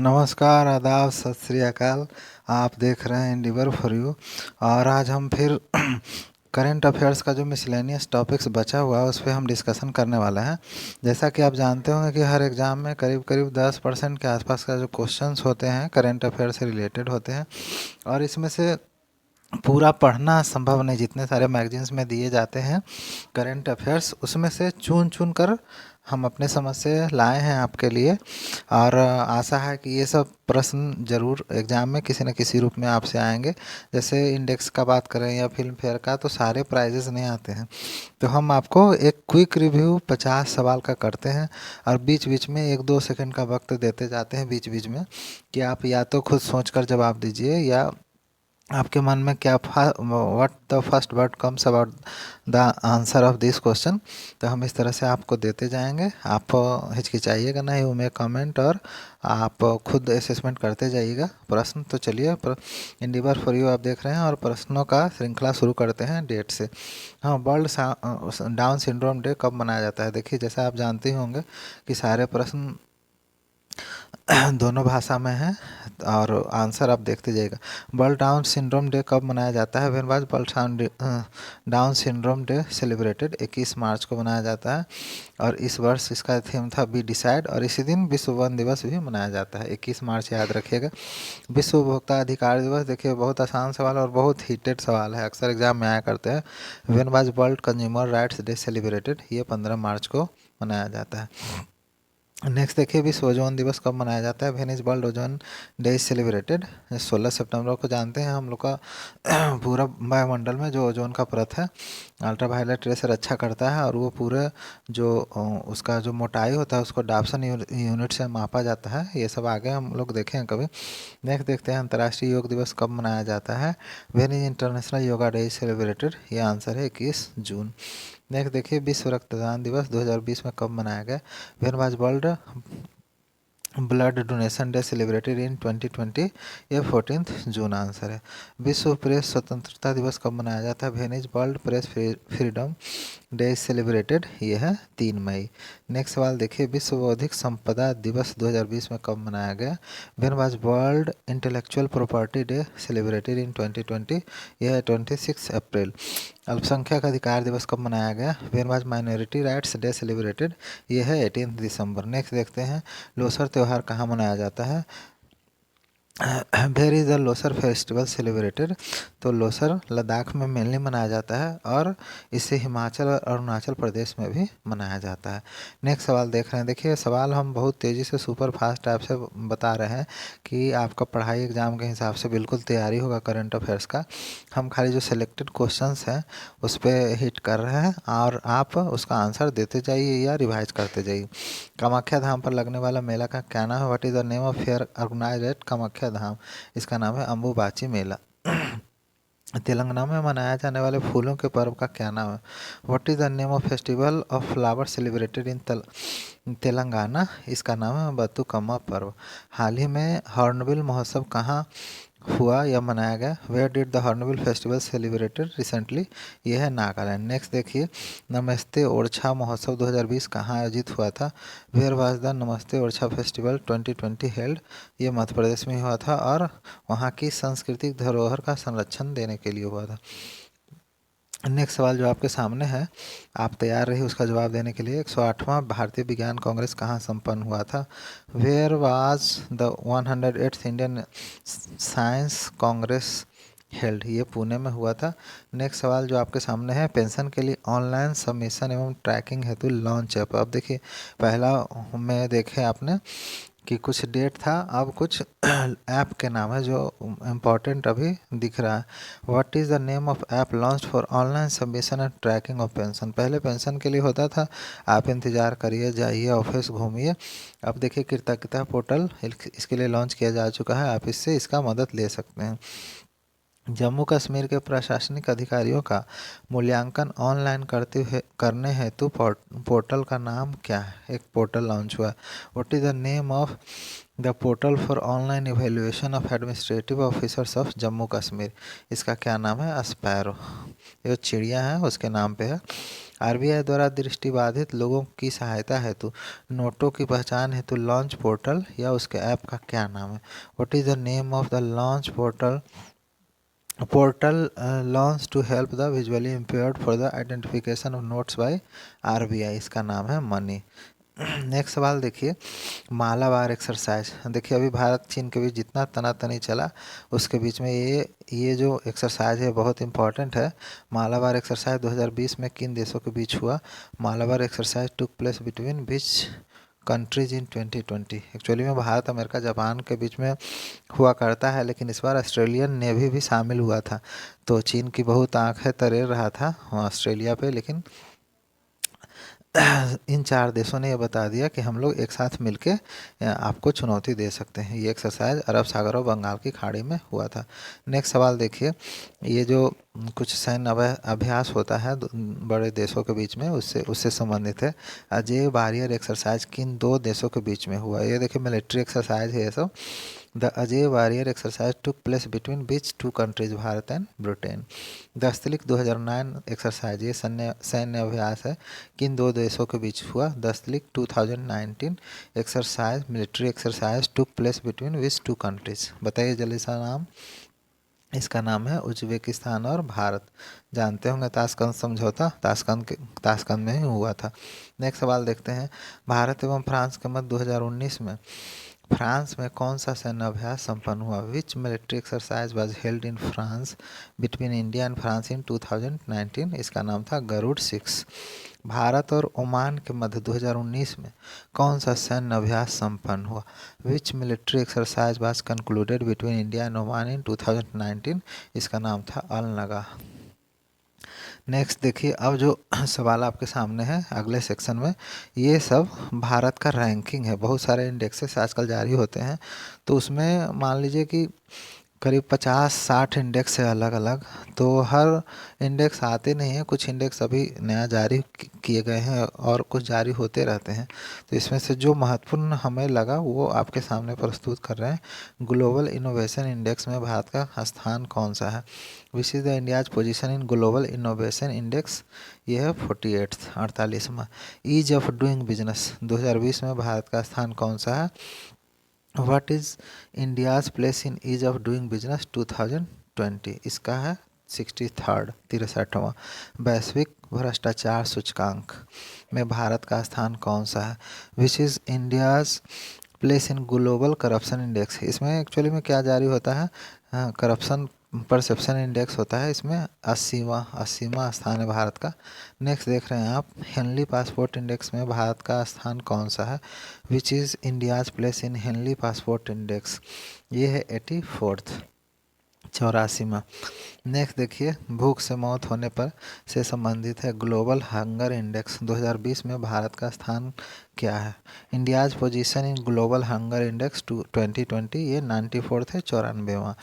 नमस्कार, आदाब, सत श्री अकाल। आप देख रहे हैं इंडिवर फॉर यू। और आज हम फिर करंट अफेयर्स का जो मिसलेनियस टॉपिक्स बचा हुआ है उस पर हम डिस्कशन करने वाले हैं। जैसा कि आप जानते होंगे कि हर एग्ज़ाम में करीब करीब 10% के आसपास का जो क्वेश्चंस होते हैं करंट अफेयर से रिलेटेड होते हैं। और इसमें से पूरा पढ़ना संभव नहीं, जितने सारे मैगजीन्स में दिए जाते हैं करंट अफेयर्स उसमें से चुन चुन कर हम अपने समझ से लाए हैं आपके लिए। और आशा है कि ये सब प्रश्न ज़रूर एग्ज़ाम में किसी न किसी रूप में आपसे आएंगे। जैसे इंडेक्स का बात करें या फिल्म फेयर का, तो सारे प्राइजेस नहीं आते हैं। तो हम आपको एक क्विक रिव्यू 50 सवाल का करते हैं और बीच बीच में 1-2 सेकंड का वक्त देते जाते हैं बीच बीच में, कि आप या तो खुद सोचकर जवाब दीजिए या आपके मन में क्या what the first word comes about the answer of this question. तो हम इस तरह से आपको देते जाएंगे, आप हिचकिचाइएगा नहीं, वो में कमेंट और आप खुद असेसमेंट करते जाइएगा प्रश्न। तो चलिए, इंडिवर फॉर यू आप देख रहे हैं और प्रश्नों का श्रृंखला शुरू करते हैं डेट से। हाँ, वर्ल्ड डाउन सिंड्रोम डे कब मनाया जाता है? देखिए, जैसा आप जानते ही होंगे कि सारे प्रश्न दोनों भाषा में है और आंसर आप देखते जाइएगा। वर्ल्ड डाउन सिंड्रोम डे कब मनाया जाता है? When was world down syndrome day celebrated? 21 मार्च को मनाया जाता है और इस वर्ष इसका थीम था बी डिसाइड। और इसी दिन विश्व वन दिवस भी मनाया जाता है, 21 मार्च, याद रखिएगा। विश्व उपभोक्ता अधिकार दिवस, देखिए बहुत आसान सवाल और बहुत हीटेड सवाल है, अक्सर एग्जाम में आया करते हैं। When was world consumer rights day celebrated? ये 15 मार्च को मनाया जाता है। नेक्स्ट देखिए, विश्व ओजोन दिवस कब मनाया जाता है? When is world ozone day celebrated? 16 सितंबर को। जानते हैं हम लोग का पूरा वायुमंडल में जो ओजोन का परत है अल्ट्रावायलेट रे से रक्षा करता है और वो पूरे जो उसका जो मोटाई होता है उसको डाप्सन यूनिट से मापा जाता है। ये सब आगे हम लोग देखें हैं कभी। नेक्स्ट देखते हैं, अंतर्राष्ट्रीय योग दिवस कब मनाया जाता है? When is international yoga day celebrated? ये आंसर है 21 जून। नेक्स्ट देखिए, विश्व रक्तदान दिवस 2020 में कब मनाया गया? When was world blood donation day celebrated in 2020? ये 14 जून आंसर है। विश्व प्रेस स्वतंत्रता दिवस कब मनाया जाता है? When is world Press freedom day celebrated? ये है 3 मई। नेक्स्ट सवाल देखिए, विश्व बौद्धिक संपदा दिवस 2020 में कब मनाया गया? When was world intellectual property day celebrated in 2020? यह है 26 अप्रैल। अल्पसंख्यक अधिकार दिवस कब मनाया गया? When was minority rights day celebrated? ये है 18 दिसंबर। नेक्स्ट देखते हैं, लोसर त्यौहार कहाँ मनाया जाता है? Where is the Losar festival celebrated? तो लोसर लद्दाख में मेनली मनाया जाता है और इसे हिमाचल और अरुणाचल प्रदेश में भी मनाया जाता है। नेक्स्ट सवाल देख रहे हैं, देखिए सवाल हम बहुत तेज़ी से सुपर फास्ट टाइप से बता रहे हैं कि आपका पढ़ाई एग्जाम के हिसाब से बिल्कुल तैयारी होगा करंट अफेयर्स का। हम खाली जो सिलेक्टेड क्वेश्चंस हैं उस पर हिट कर रहे हैं और आप उसका आंसर देते जाइए या रिवाइज करते जाइए। कामाख्या धाम पर लगने वाला मेला का क्या नाम है? What is the name of fair organised at Kamakhya Dham? इसका नाम है अम्बुबाची मेला। तेलंगाना में मनाए जाने वाले फूलों के पर्व का क्या नाम है? What is the name of festival of flower celebrated in Telangana? इसका नाम है बतुकम्मा पर्व। हाल ही में हॉर्नबिल महोत्सव कहाँ हुआ या मनाया गया? Where did the hornbill festival celebrated recently? ये है नागालैंड। नेक्स्ट देखिए, नमस्ते ओरछा महोत्सव 2020 कहाँ आयोजित हुआ था? वेयर वाज द नमस्ते ओरछा फेस्टिवल 2020 हेल्ड? ये मध्य प्रदेश में हुआ था और वहाँ की सांस्कृतिक धरोहर का संरक्षण देने के लिए हुआ था। नेक्स्ट सवाल जो आपके सामने है, आप तैयार रहिए उसका जवाब देने के लिए। 108वां भारतीय विज्ञान कांग्रेस कहाँ संपन्न हुआ था? Where was the 108th Indian science congress held? ये पुणे में हुआ था। नेक्स्ट सवाल जो आपके सामने है, पेंशन के लिए ऑनलाइन सबमिशन एवं ट्रैकिंग हेतु लॉन्च ऐप। अब देखिए, पहला में देखे आपने कि कुछ डेट था, अब कुछ ऐप के नाम है जो इम्पोर्टेंट अभी दिख रहा है। What is the name of app launch for online submission and tracking of pension? पहले पेंशन के लिए होता था, आप इंतज़ार करिए, जाइए ऑफिस घूमिए। अब देखिए, कृतज्ञता पोर्टल इसके लिए लॉन्च किया जा चुका है, आप इससे इसका मदद ले सकते हैं। जम्मू कश्मीर के प्रशासनिक अधिकारियों का मूल्यांकन ऑनलाइन करने हेतु पोर्टल का नाम क्या है? एक पोर्टल लॉन्च हुआ है। What is the name of the portal for online evaluation of administrative officers of Jammu Kashmir? इसका क्या नाम है? अस्पैरो। ये चिड़िया है उसके नाम पे है। आरबीआई द्वारा दृष्टिबाधित लोगों की सहायता हेतु नोटों की पहचान हेतु लॉन्च पोर्टल या उसके ऐप का क्या नाम है? What is the name of the launch portal launch to help the visually impaired for the identification of notes by RBI? इसका नाम है मनी। नेक्स्ट सवाल देखिए, मालाबार एक्सरसाइज। देखिए अभी भारत चीन के बीच जितना तनातनी चला उसके बीच में ये जो एक्सरसाइज है बहुत इंपॉर्टेंट है। मालाबार एक्सरसाइज 2020 में किन देशों के बीच हुआ? Malabar exercise took place between which countries in 2020? Actually में भारत अमेरिका जापान के बीच में हुआ करता है, लेकिन इस बार ऑस्ट्रेलियन नेवी भी शामिल हुआ था। तो चीन की बहुत आंखें तरेर रहा था ऑस्ट्रेलिया पे, लेकिन इन 4 देशों ने ये बता दिया कि हम लोग एक साथ मिलके आपको चुनौती दे सकते हैं। ये एक्सरसाइज अरब सागर और बंगाल की खाड़ी में हुआ था। नेक्स्ट सवाल देखिए, ये जो कुछ सैन्य अभ्यास होता है बड़े देशों के बीच में, उससे उससे संबंधित है। अजय बैरियर एक्सरसाइज किन 2 देशों के बीच में हुआ? ये देखिए मिलिट्री एक्सरसाइज है ये सब। The Ajeya warrior exercise took place between which 2 countries, Bharat and Britain? Dustlik 2009 exercise, ये सैन्य अभ्यास है, किन 2 देशों के बीच हुआ? दस्तलिक 2019 exercise, military exercise took place between which 2 countries? बताइए जल्दी सा नाम। इसका नाम है उज्बेकिस्तान और भारत। जानते होंगे ताशकंद समझौता, ताशकंद में ही हुआ था। नेक्स्ट सवाल देखते हैं, भारत एवं फ्रांस के मध्य 2019 में फ्रांस में कौन सा सैन्य अभ्यास संपन्न हुआ? Which military exercise was held in France between India and France in 2019? इसका नाम था गरुड़ 6। भारत और ओमान के मध्य 2019 में कौन सा सैन्य अभ्यास संपन्न हुआ? Which military exercise was concluded between India and Oman in 2019? इसका नाम था अल नगा। नेक्स्ट देखिए, अब जो सवाल आपके सामने है अगले सेक्शन में, ये सब भारत का रैंकिंग है। बहुत सारे इंडेक्सेस आजकल जारी होते हैं, तो उसमें मान लीजिए कि करीब 50-60 इंडेक्स है अलग अलग। तो हर इंडेक्स आते नहीं हैं, कुछ इंडेक्स अभी नया जारी किए गए हैं और कुछ जारी होते रहते हैं। तो इसमें से जो महत्वपूर्ण हमें लगा वो आपके सामने प्रस्तुत कर रहे हैं। ग्लोबल इनोवेशन इंडेक्स में भारत का स्थान कौन सा है? Which is the India's position in global innovation index? ये है 48, 48वां। ईज ऑफ डूइंग बिजनेस 2020 में भारत का स्थान कौन सा है? What is India's place in ease of doing business 2020? इसका है 63rd, 63वां। वैश्विक भ्रष्टाचार सूचकांक में भारत का स्थान कौन सा है? Which is India's place in global corruption index? इसमें एक्चुअली में क्या जारी होता है, करप्शन परसेप्शन इंडेक्स होता है, इसमें 80वां स्थान है भारत का। नेक्स्ट देख रहे हैं आप, हेनली पासपोर्ट इंडेक्स में भारत का स्थान कौन सा है? Which is India's place in Henley passport index? ये है 84th, 84वां। नेक्स्ट देखिए, भूख से मौत होने पर से संबंधित है ग्लोबल हंगर इंडेक्स 2020 में भारत का स्थान क्या है? India's position in global hunger index 2020, ये 94th है, 94वां।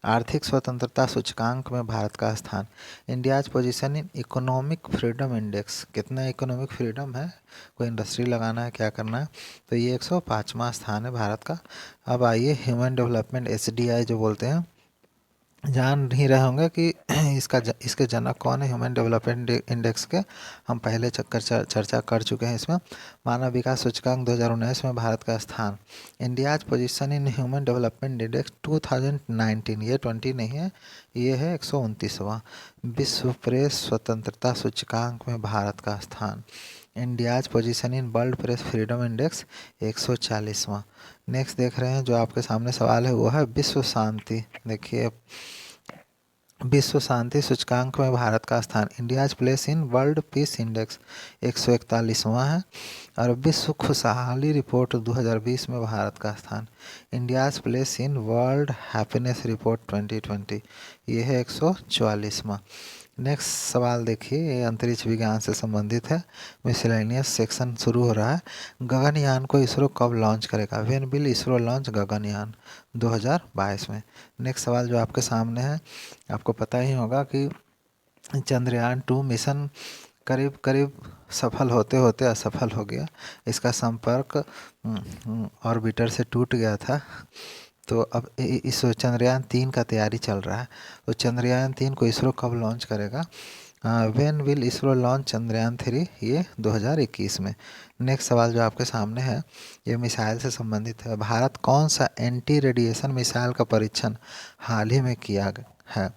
आर्थिक स्वतंत्रता सूचकांक में भारत का स्थान, India's position in economic freedom index, कितना इकोनॉमिक फ्रीडम है, कोई इंडस्ट्री लगाना है, क्या करना है, तो ये 105वां स्थान है भारत का। अब आइए ह्यूमन डेवलपमेंट SDI जो बोलते हैं, जान नहीं रहे होंगे कि इसके जनक कौन है ह्यूमन डेवलपमेंट इंडेक्स के, हम पहले चर्चा कर चुके हैं इसमें। मानव विकास सूचकांक 2019 में भारत का स्थान, India's position in human development index 2019, ये 20 नहीं है, ये है 129वां। विश्व प्रेस स्वतंत्रता सूचकांक में भारत का स्थान, India's position in World Press Freedom Index 140वां। नेक्स्ट देख रहे हैं जो आपके सामने सवाल है वो है विश्व शांति। देखिए, विश्व शांति सूचकांक में भारत का स्थान, India's place in world peace index 141वां है। और विश्व खुशहाली रिपोर्ट 2020 में भारत का स्थान, India's place in world happiness report 2020, ये है 144वां। नेक्स्ट सवाल देखिए, ये अंतरिक्ष विज्ञान से संबंधित है, मिसलेनियस सेक्शन शुरू हो रहा है। गगनयान को इसरो कब लॉन्च करेगा? When will ISRO launch Gaganyaan? 2022 में। नेक्स्ट सवाल जो आपके सामने है, आपको पता ही होगा कि चंद्रयान 2 मिशन करीब करीब सफल होते होते असफल हो गया। इसका संपर्क ऑर्बिटर से टूट गया था। तो अब इस चंद्रयान 3 का तैयारी चल रहा है। तो चंद्रयान 3 को इसरो कब लॉन्च करेगा? When will ISRO launch Chandrayaan 3, ये 2021 में। नेक्स्ट सवाल जो आपके सामने है ये मिसाइल से संबंधित है। भारत कौन सा एंटी रेडिएशन मिसाइल का परीक्षण हाल ही में किया है?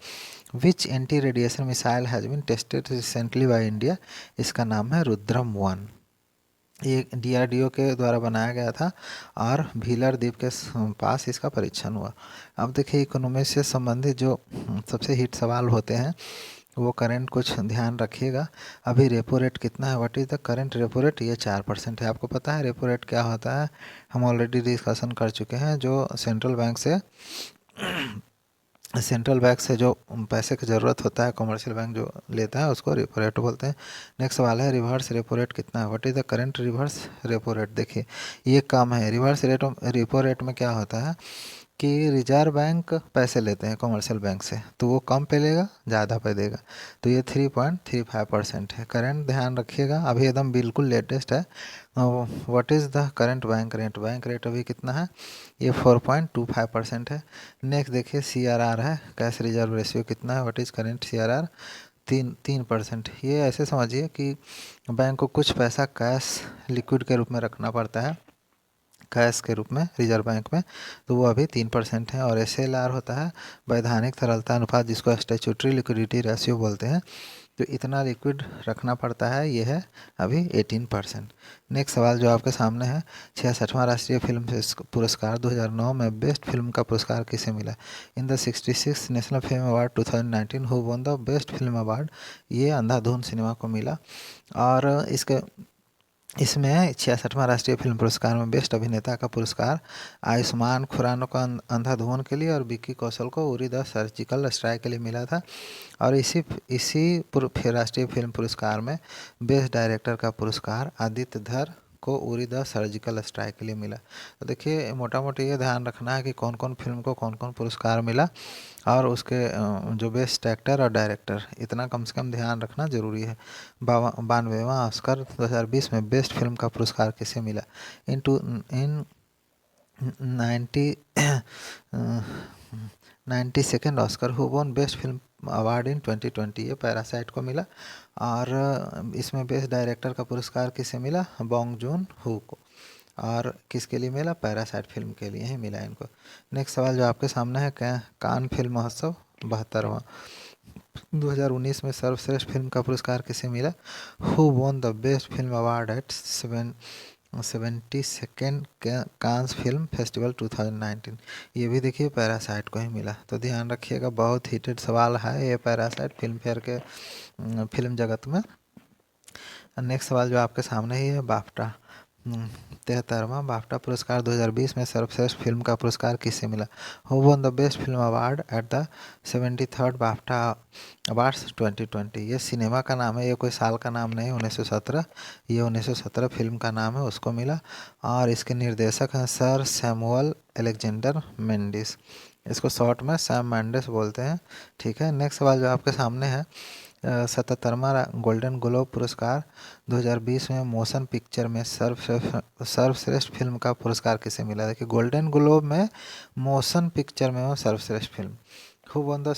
Which anti radiation missile has been tested recently by India? इसका नाम है रुद्रम 1। ये DRDO के द्वारा बनाया गया था और व्हीलर द्वीप के पास इसका परीक्षण हुआ। अब देखिए इकोनॉमी से संबंधित जो सबसे हिट सवाल होते हैं वो करंट कुछ ध्यान रखिएगा। अभी रेपो रेट कितना है? What is the current repo rate? ये 4% है। आपको पता है रेपो रेट क्या होता है? हम ऑलरेडी डिस्कशन कर चुके हैं। जो सेंट्रल बैंक से जो पैसे की ज़रूरत होता है कमर्शियल बैंक जो लेता है उसको रेपो रेट बोलते हैं। नेक्स्ट सवाल है रिवर्स रेपो रेट कितना है? What is the current reverse repo rate? देखिए ये कम है। रिवर्स रेपो रेट में क्या होता है कि रिजर्व बैंक पैसे लेते हैं कमर्शियल बैंक से, तो वो कम पे लेगा ज़्यादा पे देगा। तो ये 3.35% है। करंट ध्यान रखिएगा, अभी एकदम बिल्कुल लेटेस्ट है। What is the current bank rate? Bank rate अभी कितना है? ये 4.25% है। नेक्स्ट देखिए CRR है, कैश रिजर्व रेशियो कितना है? What is current CRR? 3%। ये ऐसे समझिए कि बैंक को कुछ पैसा कैश लिक्विड के रूप में रखना पड़ता है, कैश के रूप में रिजर्व बैंक में, तो वो अभी 3% है। और SLR होता है वैधानिक तरलता अनुपात, जिसको स्टैट्यूटरी लिक्विडिटी रेशियो बोलते हैं। तो इतना लिक्विड रखना पड़ता है, ये है अभी 18%। नेक्स्ट सवाल जो आपके सामने है 66वां राष्ट्रीय फिल्म पुरस्कार 2009 में बेस्ट फिल्म का पुरस्कार किसे मिला? In the 66 national film award 2019 who won the best film award? ये अंधाधुन सिनेमा को मिला। और इसमें 66वां राष्ट्रीय फिल्म पुरस्कार में बेस्ट अभिनेता का पुरस्कार आयुष्मान खुराना को अंधाधुन के लिए और विक्की कौशल को उरी द सर्जिकल स्ट्राइक के लिए मिला था। और इसी राष्ट्रीय फिल्म पुरस्कार में बेस्ट डायरेक्टर का पुरस्कार आदित्य धर को उरी द सर्जिकल स्ट्राइक के लिए मिला। तो देखिए मोटा मोटी ये ध्यान रखना है कि कौन कौन फिल्म को कौन कौन पुरस्कार मिला और उसके जो बेस्ट एक्टर और डायरेक्टर, इतना कम से कम ध्यान रखना ज़रूरी है। 92वां ऑस्कर 2020 में बेस्ट फिल्म का पुरस्कार किसे मिला? इन 92nd Oscar who won best film award in 2020? ये पैरासाइट को मिला। और इसमें बेस्ट डायरेक्टर का पुरस्कार किसे मिला? बॉन्ग जून हो को। और किसके लिए मिला? पैरासाइट फिल्म के लिए ही मिला इनको। नेक्स्ट सवाल जो आपके सामने है कान फिल्म महोत्सव 72वां 2019 में सर्वश्रेष्ठ फिल्म का पुरस्कार किसे मिला? Who won the best film award eight 72nd Cannes film festival 2019? ये भी देखिए पैरासाइट को ही मिला। तो ध्यान रखिएगा, बहुत हिटेड सवाल है ये पैरासाइट फिल्म फेयर के फिल्म जगत में। नेक्स्ट सवाल जो आपके सामने ही है बाफ्टा 73वां बाफ्टा पुरस्कार 2020 में सर्वश्रेष्ठ फिल्म का पुरस्कार किसे मिला? Who won the best film award at the 73rd BAFTA awards 2020? ये सिनेमा का नाम है, ये कोई साल का नाम नहीं। 1917, ये 1917 फिल्म का नाम है, उसको मिला। और इसके निर्देशक हैं सर सैमुअल एलेक्जेंडर मेंडिस, इसको शॉर्ट में सैम मेंडिस बोलते हैं। ठीक है। नेक्स्ट सवाल जो आपके सामने है 77वां गोल्डन ग्लोब पुरस्कार 2020 में मोशन पिक्चर में सर्वश्रेष्ठ फिल्म का पुरस्कार किसे मिला? देखिए गोल्डन ग्लोब में मोशन पिक्चर में वो सर्वश्रेष्ठ film. Who won the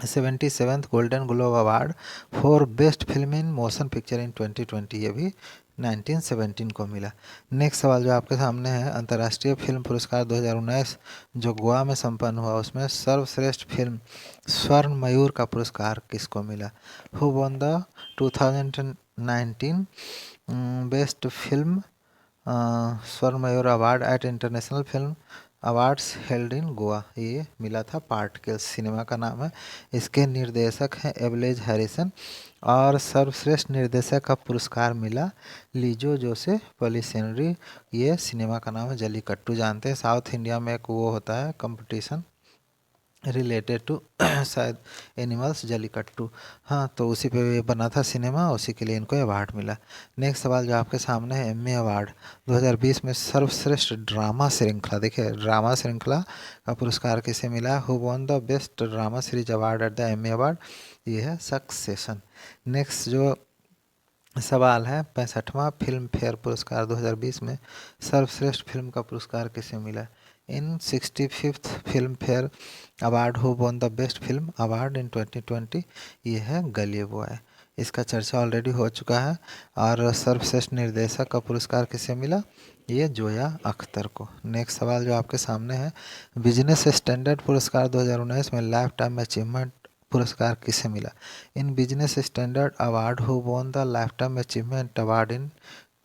77th golden globe award for best film in motion picture in 2020? ये भी 1917 को मिला। नेक्स्ट सवाल जो आपके सामने है अंतर्राष्ट्रीय फिल्म पुरस्कार 2019 जो गोवा में संपन्न हुआ, उसमें सर्वश्रेष्ठ फिल्म स्वर्ण मयूर का पुरस्कार किसको मिला? Who won the 2019 best film Swarna Mayur award at international film awards held in Goa? ये मिला था पार्टिकल्स सिनेमा का नाम है। इसके निर्देशक हैं एवलेज हैरिसन। और सर्वश्रेष्ठ निर्देशक का पुरस्कार मिला लिजो जोसे पलिसेनरी। ये सिनेमा का नाम है जल्लीकट्टू। जानते हैं साउथ इंडिया में एक वो होता है कंपटीशन रिलेटेड टू शायद एनिमल्स, जल्लीकट्टू। हाँ, तो उसी पे ये बना था सिनेमा, उसी के लिए इनको अवार्ड मिला। नेक्स्ट सवाल जो आपके सामने है एम्मी अवार्ड 2020 में सर्वश्रेष्ठ ड्रामा श्रृंखला, देखिए ड्रामा श्रृंखला का पुरस्कार किसे मिला? Who won the best drama series award at the Emmy award? ये है सक्सेशन। नेक्स्ट जो सवाल है 65वां फिल्म फेयर पुरस्कार 2020 में सर्वश्रेष्ठ फिल्म का पुरस्कार किसे मिला? इन 65th film fair award who won the best film award in 2020, ये है गली बॉय। इसका चर्चा ऑलरेडी हो चुका है। और सर्वश्रेष्ठ निर्देशक का पुरस्कार किसे मिला, ये जोया अख्तर को। नेक्स्ट सवाल जो आपके सामने है, बिजनेस स्टैंडर्ड पुरस्कार 2019 में लाइफ टाइम अचीवमेंट पुरस्कार किसे मिला। In business standard award who won the life time achievement award in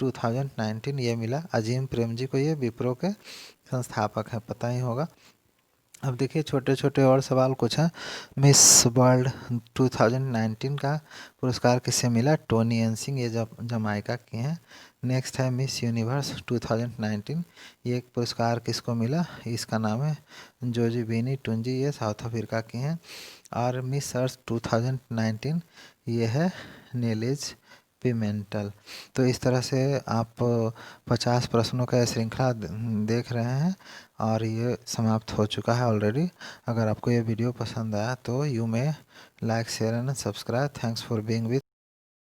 2019, ये मिला अजीम प्रेम जी को। ये विप्रो के संस्थापक हैं, पता ही होगा। अब देखिए छोटे छोटे और सवाल कुछ हैं। मिस वर्ल्ड 2019 का पुरस्कार किसे मिला, टोनी एनसिंग, ये जमाइका की हैं। नेक्स्ट है मिस यूनिवर्स 2019, ये एक पुरस्कार किसको मिला, इसका नाम है जोजीबिनी टुंजी, ये साउथ अफ्रीका की हैं। और मिस अर्थ 2019 ये है नीलेज पिमेंटल। तो इस तरह से आप 50 प्रश्नों का श्रृंखला देख रहे हैं और ये समाप्त हो चुका है ऑलरेडी। अगर आपको ये वीडियो पसंद आया तो you may like share and subscribe. Thanks for being with